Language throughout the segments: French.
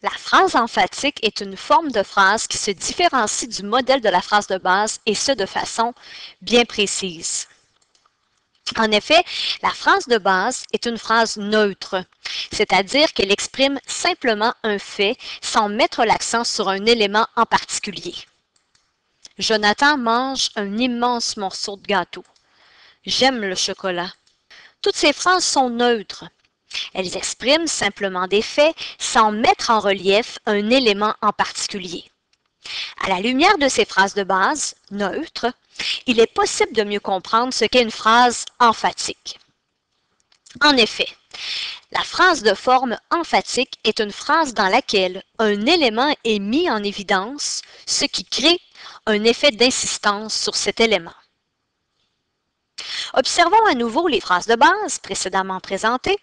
La phrase emphatique est une forme de phrase qui se différencie du modèle de la phrase de base et ce de façon bien précise. En effet, la phrase de base est une phrase neutre, c'est-à-dire qu'elle exprime simplement un fait sans mettre l'accent sur un élément en particulier. Jonathan mange un immense morceau de gâteau. J'aime le chocolat. Toutes ces phrases sont neutres. Elles expriment simplement des faits sans mettre en relief un élément en particulier. À la lumière de ces phrases de base, neutres, il est possible de mieux comprendre ce qu'est une phrase emphatique. En effet, la phrase de forme emphatique est une phrase dans laquelle un élément est mis en évidence, ce qui crée un effet d'insistance sur cet élément. Observons à nouveau les phrases de base précédemment présentées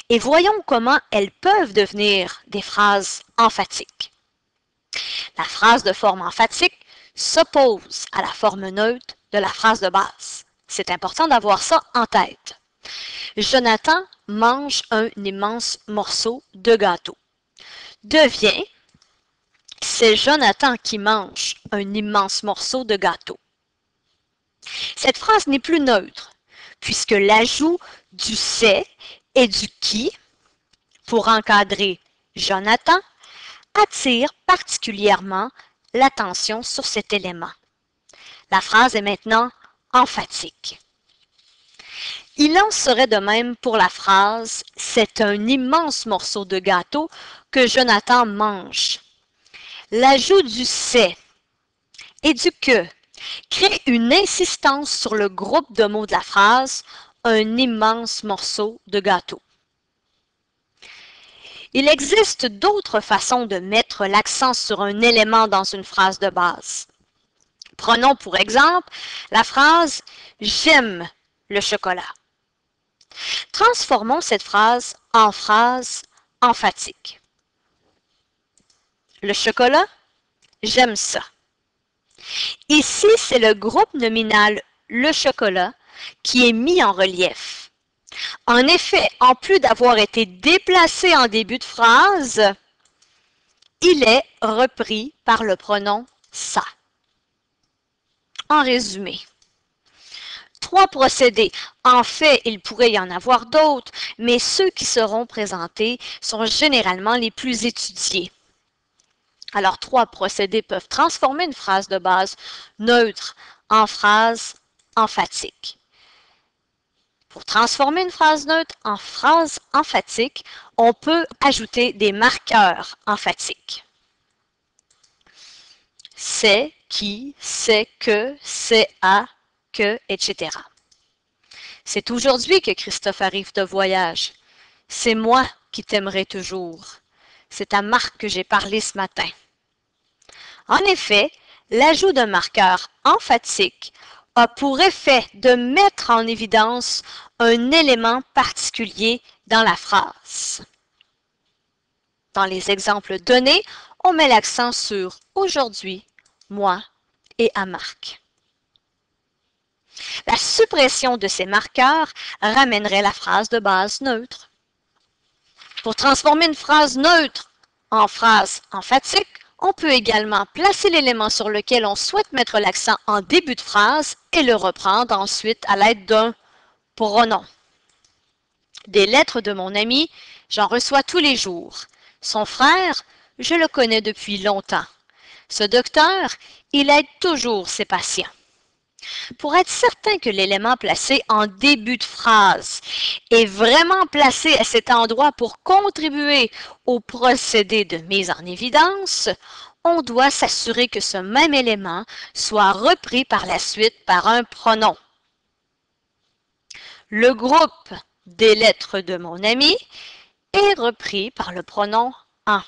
et voyons comment elles peuvent devenir des phrases emphatiques. La phrase de forme emphatique s'oppose à la forme neutre de la phrase de base. C'est important d'avoir ça en tête. Jonathan mange un immense morceau de gâteau. Devient « C'est Jonathan qui mange un immense morceau de gâteau ». Cette phrase n'est plus neutre, puisque l'ajout du « c'est » et du « qui » pour encadrer Jonathan attire particulièrement l'attention sur cet élément. La phrase est maintenant emphatique. Il en serait de même pour la phrase « C'est un immense morceau de gâteau que Jonathan mange ». L'ajout du « c'est » et du « que » crée une insistance sur le groupe de mots de la phrase « un immense morceau de gâteau ». Il existe d'autres façons de mettre l'accent sur un élément dans une phrase de base. Prenons pour exemple la phrase « J'aime le chocolat ». Transformons cette phrase en phrase emphatique. Le chocolat, j'aime ça. Ici, c'est le groupe nominal le chocolat qui est mis en relief. En effet, en plus d'avoir été déplacé en début de phrase, il est repris par le pronom ça. En résumé, 3 procédés. En fait, il pourrait y en avoir d'autres, mais ceux qui seront présentés sont généralement les plus étudiés. Alors, 3 procédés peuvent transformer une phrase de base neutre en phrase emphatique. Pour transformer une phrase neutre en phrase emphatique, on peut ajouter des marqueurs emphatiques. C'est, qui, c'est, que, c'est, à, que, etc. C'est aujourd'hui que Christophe arrive de voyage. C'est moi qui t'aimerai toujours. C'est à Marc que j'ai parlé ce matin. En effet, l'ajout d'un marqueur emphatique a pour effet de mettre en évidence un élément particulier dans la phrase. Dans les exemples donnés, on met l'accent sur « aujourd'hui »,« moi » et « à Marc ». La suppression de ces marqueurs ramènerait la phrase de base neutre. Pour transformer une phrase neutre en phrase emphatique, on peut également placer l'élément sur lequel on souhaite mettre l'accent en début de phrase et le reprendre ensuite à l'aide d'un pronom. Des lettres de mon ami, j'en reçois tous les jours. Son frère, je le connais depuis longtemps. Ce docteur, il aide toujours ses patients. Pour être certain que l'élément placé en début de phrase est vraiment placé à cet endroit pour contribuer au procédé de mise en évidence, on doit s'assurer que ce même élément soit repris par la suite par un pronom. Le groupe des lettres de mon ami est repris par le pronom « un ».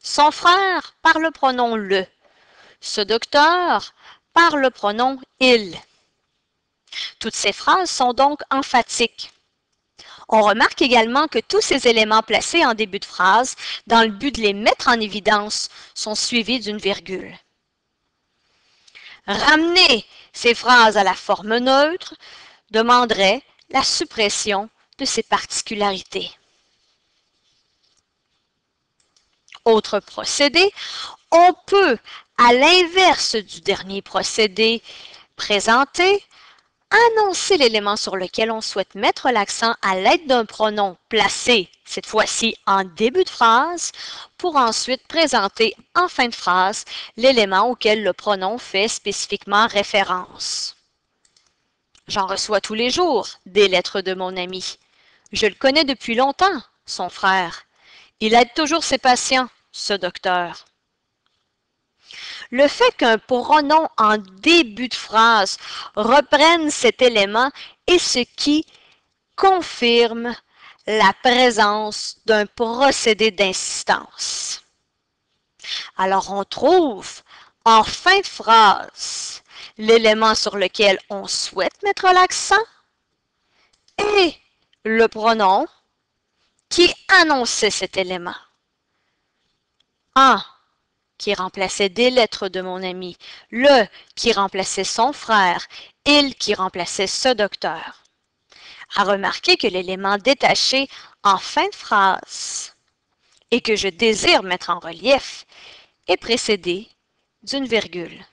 Son frère par le pronom « le ». Ce docteur par le pronom « il ». Toutes ces phrases sont donc emphatiques. On remarque également que tous ces éléments placés en début de phrase, dans le but de les mettre en évidence, sont suivis d'une virgule. Ramener ces phrases à la forme neutre demanderait la suppression de ses particularités. Autre procédé, on peut, à l'inverse du dernier procédé présenté, annoncer l'élément sur lequel on souhaite mettre l'accent à l'aide d'un pronom placé, cette fois-ci en début de phrase, pour ensuite présenter en fin de phrase l'élément auquel le pronom fait spécifiquement référence. J'en reçois tous les jours des lettres de mon ami. Je le connais depuis longtemps, son frère. Il aide toujours ses patients, ce docteur. Le fait qu'un pronom en début de phrase reprenne cet élément est ce qui confirme la présence d'un procédé d'insistance. Alors on trouve en fin de phrase l'élément sur lequel on souhaite mettre l'accent et le pronom qui annonçait cet élément. En qui remplaçait des lettres de mon ami, le qui remplaçait son frère, il qui remplaçait ce docteur. À remarquer que l'élément détaché en fin de phrase et que je désire mettre en relief est précédé d'une virgule.